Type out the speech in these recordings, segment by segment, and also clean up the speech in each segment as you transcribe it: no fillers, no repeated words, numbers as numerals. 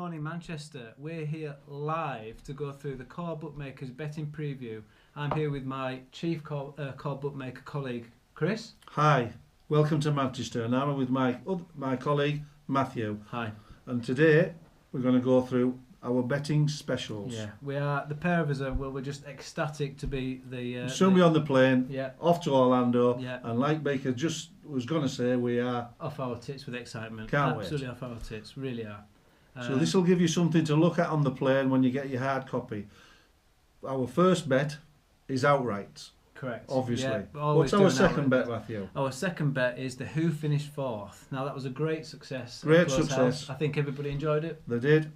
morning, Manchester. We're here live to go through the Core Bookmakers betting preview. I'm here with my chief Core Bookmaker colleague, Chris. Hi, welcome to Manchester. And I'm with my colleague, Matthew. Hi. And today we're going to go through our betting specials. Yeah, we are. The pair of us are. Well, we're just ecstatic to be the. Soon be on the plane. Yeah. Off to Orlando. Yeah. And like Baker just was going to say, we are off our tits with excitement. Can't Absolutely wait. off our tits. Really are. So this will give you something to look at on the plane when you get your hard copy. Our first bet is outright. Correct. Obviously. Yeah, what's our second bet, Matthew? Our second bet is the who finished fourth. Now that was a great success. Great success. I think everybody enjoyed it. They did.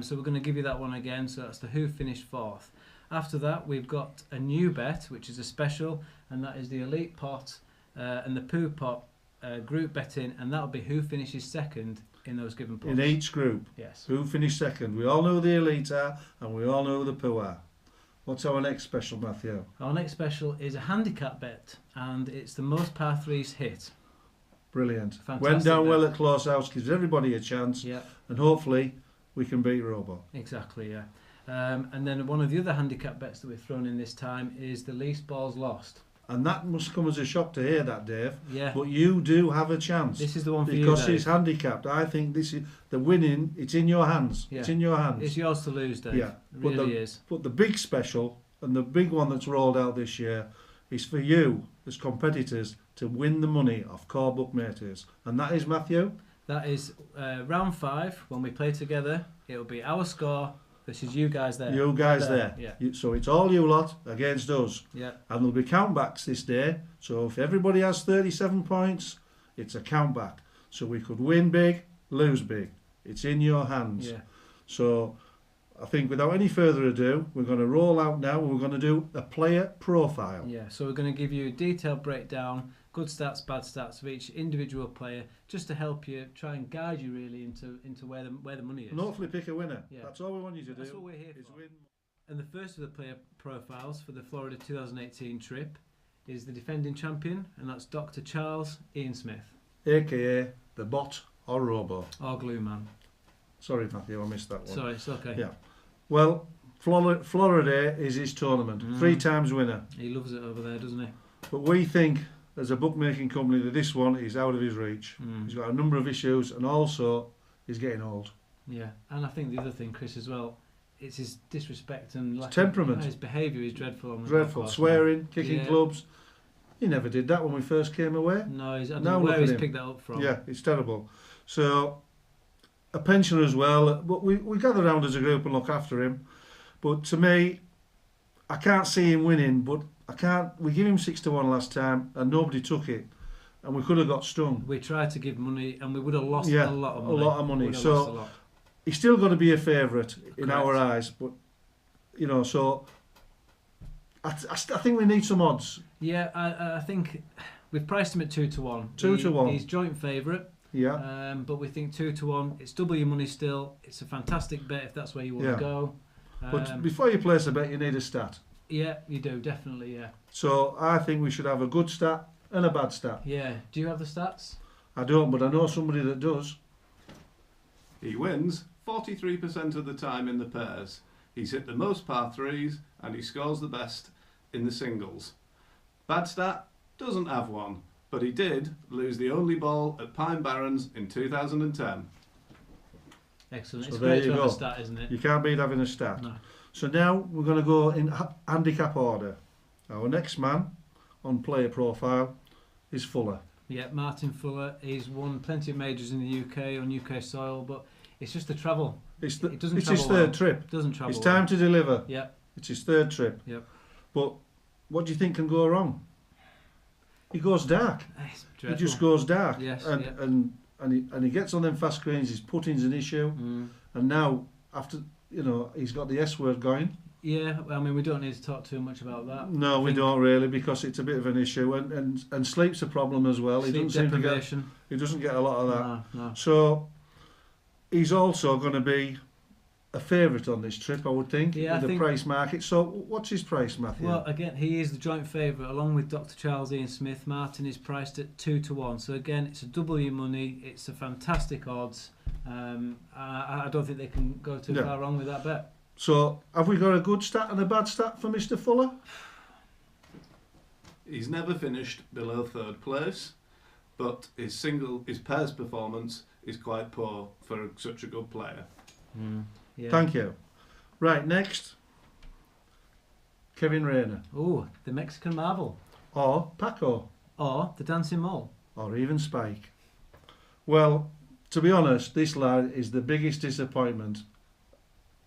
So we're going to give you that one again. So that's the who finished fourth. After that, we've got a new bet, which is a special, and that is the elite pot and the poo pot group betting, and that'll be who finishes second in those given pots. In each group. Yes. Who finished second? We all know who the elite are, and we all know who the poo are. What's our next special, Matthew? Our next special is a handicap bet, and it's the most par threes hit. Brilliant. Fantastic Went down bet. well at close house, gives everybody a chance, Yeah. and hopefully we can beat Robo. Exactly, yeah. And then one of the other handicap bets that we've thrown in this time is the least balls lost. And that must come as a shock to hear that, Dave. Yeah. But you do have a chance. This is the one for you, because Dave. it's handicapped. I think this is the winning. It's in your hands. Yeah. It's in your hands. It's yours to lose, Dave. Yeah. It But really is. But the big special and the big one that's rolled out this year is for you as competitors to win the money off Core Bookmakers. And that is, Matthew? That is round 5 when we play together. It'll be our score versus you guys there. You guys there. Yeah. So it's all you lot against us. Yeah. And there'll be countbacks this day. So if everybody has 37 points, it's a countback. So we could win big, lose big. It's in your hands. Yeah. So I think without any further ado, we're going to roll out now. We're going to do a player profile. Yeah. So we're going to give you a detailed breakdown, good stats, bad stats of each individual player, just to help you try and guide you really into where the money is. And hopefully pick a winner. Yeah. That's all we want you to do. That's what we're here for. Win. And the first of the player profiles for the Florida 2018 trip is the defending champion, and that's Dr. Charles Ian Smith, AKA the bot or Robo. or Glue Man. Sorry, Matthew, I missed that one. Sorry, it's okay. Yeah. Well, Floriday is his tournament. 3 times winner. He loves it over there, doesn't he? But we think, as a bookmaking company, that this one is out of his reach. He's got a number of issues, and also he's getting old. Yeah, and I think the other thing, Chris, as well, it's his disrespect and His temperament. his behaviour is dreadful. On the Dreadful. golf course, Swearing, kicking Yeah. clubs. He never did that when we first came away. No, I don't Now know look where at he's him. picked that up from. Yeah, it's terrible. So, a pensioner as well. But we gather round as a group and look after him. But to me, I can't see him winning. But I can't. We gave him 6-1 last time, and nobody took it, and we could have got stung. We tried to give money, and we would have lost Yeah, a lot of a money. lot of money. Would have So- lost a lot. He's still got to be a favourite in Correct. our eyes. But so I think we need some odds. Yeah, I think we've priced him at 2-1. 2-1. He's joint favourite. Yeah. But we think 2-1. It's double your money still. It's a fantastic bet if that's where you want Yeah. to go. But before you place a bet, you need a stat. Yeah, you do definitely. Yeah. So I think we should have a good stat and a bad stat. Yeah. Do you have the stats? I don't, but I know somebody that does. He wins 43% of the time in the pairs. He's hit the most par threes and he scores the best in the singles. Bad stat, doesn't have one, but he did lose the only ball at Pine Barrens in 2010. Excellent. So It's there great you to have go. a stat, isn't it? You can't beat having a stat. No. So now we're going to go in handicap order. Our next man on player profile is Fuller. Yeah, Martin Fuller. He's won plenty of majors in the UK on UK soil, but it's just the travel. It's It doesn't his travel third well. trip. It doesn't travel. It's time to deliver. Yeah. It's his third trip. Yep. But what do you think can go wrong? He goes dark. It's He dreadful. just goes dark. Yes, And yeah. and he gets on them fast greens. His putting's an issue. And now after he's got the S word going. Yeah, well, I mean, we don't need to talk too much about that. No, I we think don't really, because it's a bit of an issue, and sleep's a problem as well. He Sleep doesn't seem to get. deprivation. He doesn't get a lot of that. No. So he's also going to be a favourite on this trip, I would think, Yeah, I with the think- price market. So what's his price, Matthew? Well, again, he is the joint favourite along with Dr. Charles Ian Smith. Martin is priced at 2-1. So again, it's a double your money. It's a fantastic odds. I don't think they can go too No. far wrong with that bet. So, have we got a good stat and a bad stat for Mr. Fuller? He's never finished below third place, but his pairs performance is quite poor for such a good player. Yeah. Thank you. Right, next. Kevin Rayner. Oh, the Mexican Marvel. Or Paco. Or the Dancing Mole. Or even Spike. Well, to be honest, this lad is the biggest disappointment.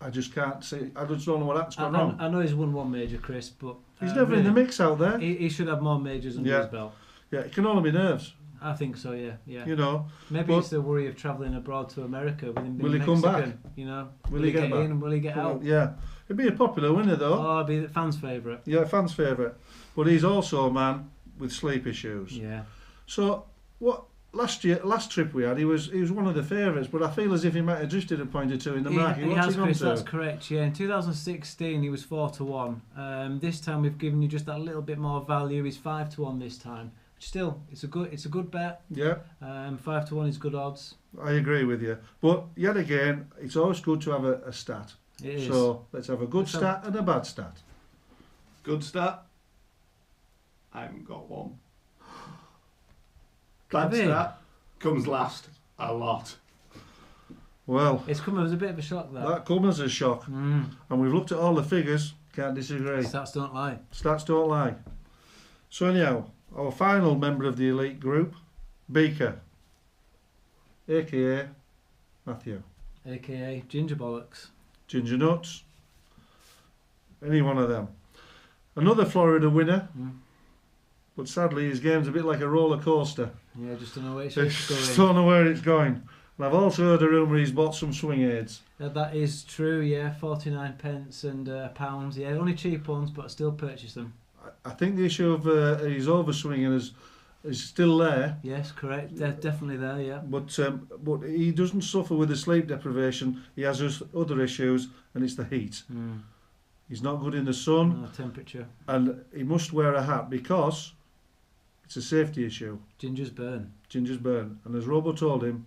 I just can't see. I just don't know what's going on. I know he's won one major, Chris, but He's never in the mix out there. He should have more majors under his belt. Yeah, it can only be nerves. I think so. Yeah. You know. Maybe it's the worry of travelling abroad to America with him being Will he Mexican, come back? You know. Will he get back? in? Will he get out? Yeah, he'd be a popular winner though. Oh, it'd be the fans' favourite. Yeah, fans' favourite. But he's also a man with sleep issues. Yeah. So what? Last trip we had, he was one of the favourites, but I feel as if he might have drifted a point or two in the market. He What's has, he gone Chris, to? that's correct. Yeah, in 2016 he was 4-1. This time we've given you just that little bit more value. He's 5-1 this time. Still, it's a good bet. Yeah. 5-1 is good odds. I agree with you. But yet again, it's always good to have a stat. It is. So let's have a good stat and a bad stat. Good stat. I haven't got one. Bad Kevin. stat comes last a lot. Well, It's come as a bit of a shock, that comes as a shock. And we've looked at all the figures. Can't disagree. Stats don't lie. Stats don't lie. So anyhow, our final member of the elite group, Beaker, a.k.a. Matthew. AKA Ginger Bollocks. Ginger Nuts. Any one of them. Another Florida winner, but sadly his game's a bit like a roller coaster. Yeah, just don't know where it's Just going. don't know where it's going. And I've also heard a rumour he's bought some swing aids. That is true, yeah. 49 pence and pounds. Yeah, only cheap ones, but I still purchase them. I think the issue of his overswinging is still there. Yes, correct. They're definitely there, yeah. But he doesn't suffer with the sleep deprivation. He has other issues, and it's the heat. He's not good in the sun, No temperature. and he must wear a hat because it's a safety issue. Gingers burn. Gingers burn. And as Robo told him,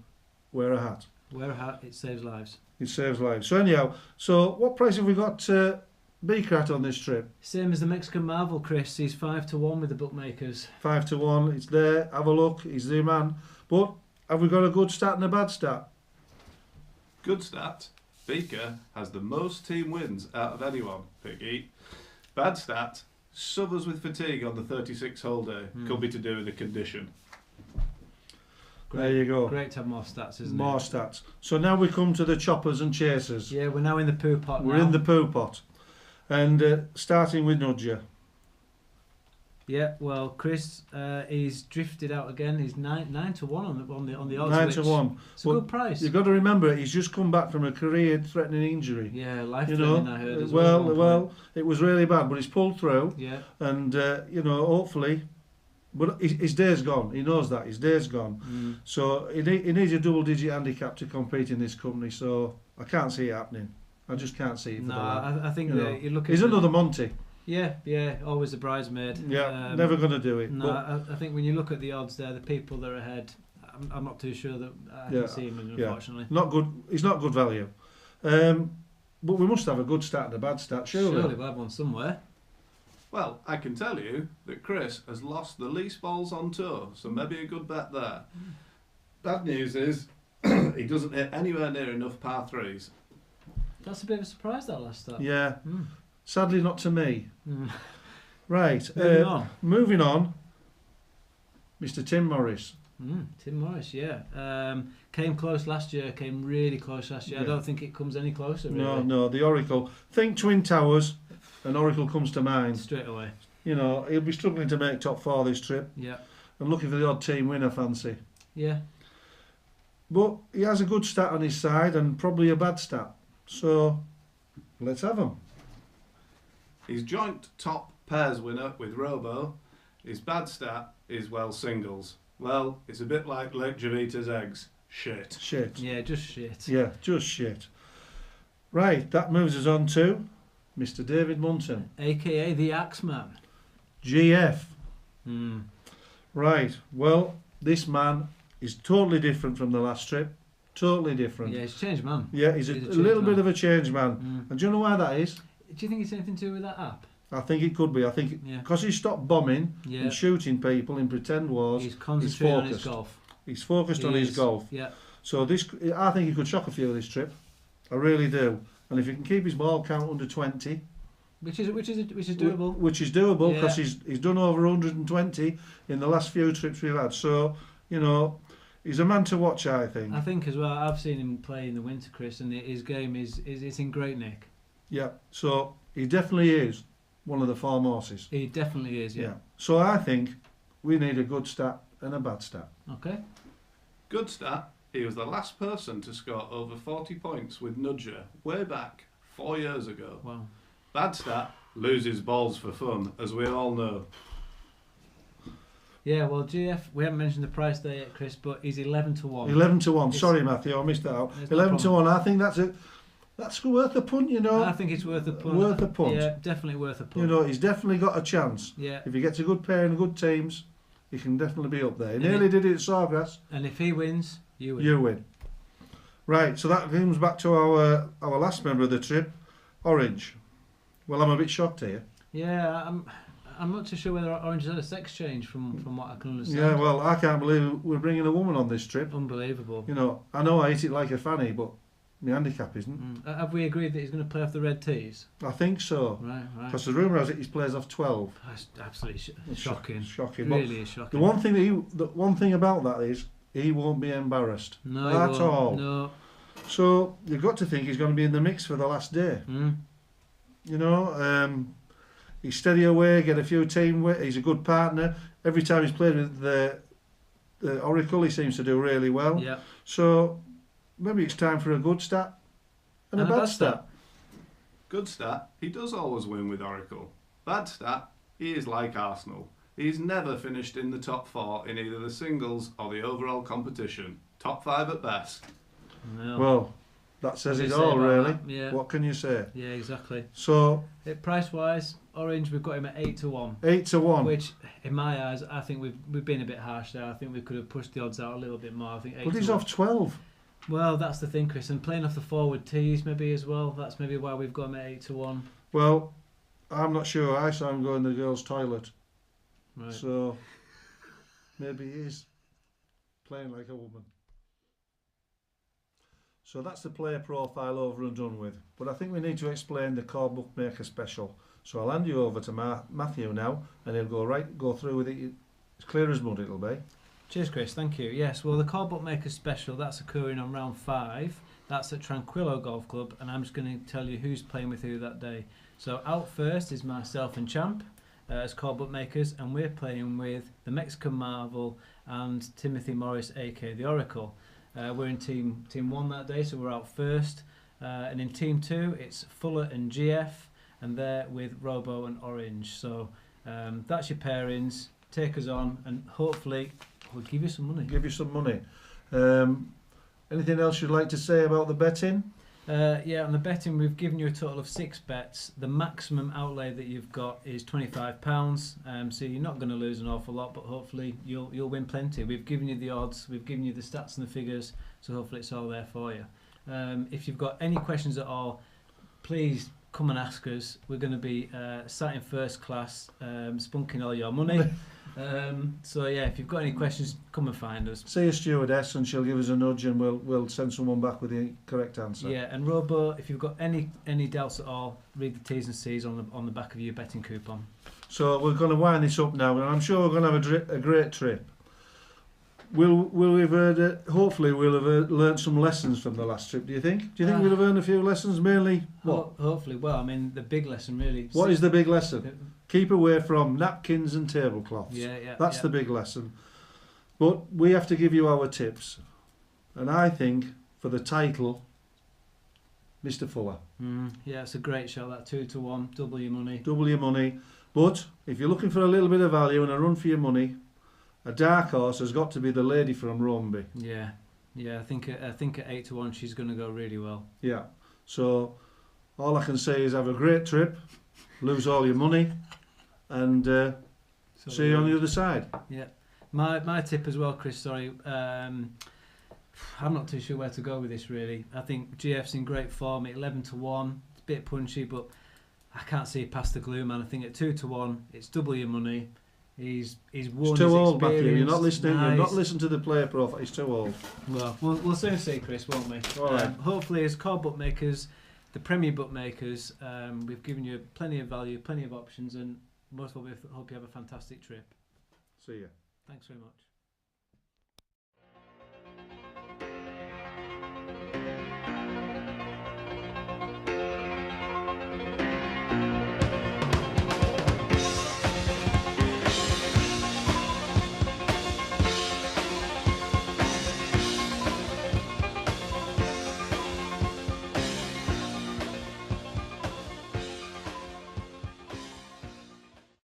wear a hat. Wear a hat, it saves lives. It saves lives. So anyhow, what price have we got Beaker at on this trip? Same as the Mexican Marvel, Chris. He's 5-1 with the bookmakers. 5-1. It's there. Have a look. He's the man. But have we got a good stat and a bad stat? Good stat. Beaker has the most team wins out of anyone. Piggy. Bad stat. Suffers with fatigue on the 36-hole day. Could be to do with the condition. There you go. Great to have more stats, isn't More it? stats. So now we come to the choppers and chasers. Yeah, we're now in the poo pot We're now. in the poo pot. And starting with Nudger. Yeah, well, Chris, he's drifted out again. He's 9-1 on the odds. 9-1. It's a good price. You've got to remember, he's just come back from a career-threatening injury. Yeah, life You threatening. know, I heard as well, it was really bad, but he's pulled through. Yeah. And hopefully, but his day's gone. He knows that his day's gone. So he needs a double-digit handicap to compete in this company. So I can't see it happening. I just can't see it. For No, the lad. I think You that know, you look at he's another Monty. Yeah, always a bridesmaid. Yeah, never going to do it. No, I think when you look at the odds there, the people that are ahead, I'm not too sure that I can see him, unfortunately. Not good. He's not good value. But we must have a good stat and a bad stat, surely. Surely we'll have one somewhere. Well, I can tell you that Chris has lost the least balls on tour, so maybe a good bet there. Bad news is he doesn't hit anywhere near enough par threes. That's a bit of a surprise, that last start. Yeah. Sadly, not to me. Right. Moving on. Mr. Tim Morris. Tim Morris, yeah. Came close last year, came really close last year. Yeah. I don't think it comes any closer, really. No, the Oracle. Think Twin Towers, and Oracle comes to mind. Straight away. You know, he'll be struggling to make top 4 this trip. Yeah. And looking for the odd team winner, fancy. Yeah. But he has a good stat on his side and probably a bad stat. So, let's have him. He's joint top pairs winner with Robo. His bad stat is, singles. Well, it's a bit like Lake Javita's eggs. Shit. Shit. Yeah, just shit. Yeah, just shit. Right, that moves us on to Mr. David Munton. AKA the Axeman. GF. Right, well, this man is totally different from the last trip. Totally different. Yeah, he's a changed man. Yeah, he's a changed little man. bit of a change man. Mm. And do you know why that is? Do you think it's anything to do with that app? I think it could be. I think Yeah. because he stopped bombing Yeah. and shooting people in pretend wars, He's concentrating on his focused. golf. He's focused He on his is. golf. Yeah. So I think he could shock a few this trip. I really do. And if he can keep his ball count under 20, Which is doable. which is doable Yeah. because he's done over 120 in the last few trips we've had. So, you know, he's a man to watch, I think. I think as well. I've seen him play in the winter, Chris, and his game is in great nick. Yeah. So he definitely is one of the form horses. He definitely is. Yeah. So I think we need a good stat and a bad stat. Okay. Good stat. He was the last person to score over 40 points with Nudger way back 4 years ago. Wow. Bad stat. Loses balls for fun, as we all know. Yeah. Well, GF. We haven't mentioned the price there yet, Chris, but he's 11-1. 11 to 1. It's- Sorry, Matthew, I missed that out. There's no 11 to problem. 1. I think that's worth a punt, you know. I think it's worth a punt. Worth a punt. Yeah, definitely worth a punt. You know, he's definitely got a chance. Yeah. If he gets a good pair and good teams, he can definitely be up there. He And nearly did it at Sawgrass. And if he wins, you win. You win. Right, so that comes back to our last member of the trip, Orange. Well, I'm a bit shocked here. Yeah, I'm not too sure whether Orange has had a sex change from what I can understand. Yeah, well, I can't believe we're bringing a woman on this trip. Unbelievable. You know, I know I hit it like a fanny, but my handicap isn't. Have we agreed that he's going to play off the red tees? I think so. Right. Because the rumour has it he plays off 12. That's absolutely It's shocking. Shocking. Really is shocking. The one thing about that is he won't be embarrassed No, at he won't. all. No. So you've got to think he's going to be in the mix for the last day. You know, he's steady away, get a few team with. He's a good partner. Every time he's played with the Oracle, he seems to do really well. Yeah. So maybe it's time for a good stat and a bad stat. Good stat. He does always win with Oracle. Bad stat. He is like Arsenal. He's never finished in the top 4 in either the singles or the overall competition. Top 5 at best. No. Well, that says What do it you say all, about really. that? Yeah. What can you say? Yeah, exactly. So Price wise, Orange, we've got him at 8-1. 8 to 1. Which, in my eyes, I think we've been a bit harsh there. I think we could have pushed the odds out a little bit more. I think 8 But he's to 1. off 12. Well, that's the thing, Chris. And playing off the forward tees maybe as well. That's maybe why we've got him at 8-1. Well, I'm not sure. I saw him go in the girls' toilet. Right. So maybe he is playing like a woman. So that's the player profile over and done with. But I think we need to explain the Core Bookmaker special. So I'll hand you over to Matthew now, and he'll go through with it. It's clear as mud it'll be. Cheers, Chris. Thank you. Yes, well, the Core Bookmakers special, that's occurring on round 5. That's at Tranquillo Golf Club, and I'm just going to tell you who's playing with who that day. So out first is myself and Champ as Core Bookmakers, and we're playing with the Mexican Marvel and Timothy Morris, aka the Oracle. We're in team 1 that day, so we're out first. And in team 2, it's Fuller and GF, and they're with Robo and Orange. So that's your pairings. Take us on, and hopefully we'll give you some money. Give you some money. Anything else you'd like to say about the betting? Yeah, on the betting, we've given you a total of 6 bets. The maximum outlay that you've got is £25. So you're not going to lose an awful lot, but hopefully you'll win plenty. We've given you the odds, we've given you the stats and the figures, so hopefully it's all there for you. If you've got any questions at all, please come and ask us. We're going to be sat in first class, spunking all your money. So yeah, if you've got any questions, come and find us. See a stewardess and she'll give us a nudge and we'll send someone back with the correct answer. Yeah, and Robo, if you've got any doubts at all, read the T's and C's on the back of your betting coupon. So we're going to wind this up now, and I'm sure we're going to have a great trip. Hopefully we'll have learned some lessons from the last trip. Do you think? Do you think we'll have learned a few lessons? Mainly what? Hopefully. Well, I mean, the big lesson really. What is the big lesson? Keep away from napkins and tablecloths. Yeah. That's the big lesson. But we have to give you our tips, and I think for the title, Mr. Fuller. Yeah, it's a great show. That 2-1, double your money. Double your money. But if you're looking for a little bit of value and a run for your money, a dark horse has got to be the lady from Romby. Yeah. I think at 8-1 she's going to go really well. Yeah. So all I can say is have a great trip, lose all your money, and see you on the other side. Yeah. My tip as well, Chris. Sorry. I'm not too sure where to go with this really. I think GF's in great form at 11-1. It's a bit punchy, but I can't see past the glue, man. I think at 2-1, it's double your money. He's won. He's too his old, Matthew. You're not experience. listening. Nah, You're not he's- listening to the player profile. He's too old. Well, we'll soon see, Chris, won't we? All right. Hopefully, as Core Bookmakers, the Premier Bookmakers, we've given you plenty of value, plenty of options, and most of all, we hope you have a fantastic trip. See you. Thanks very much.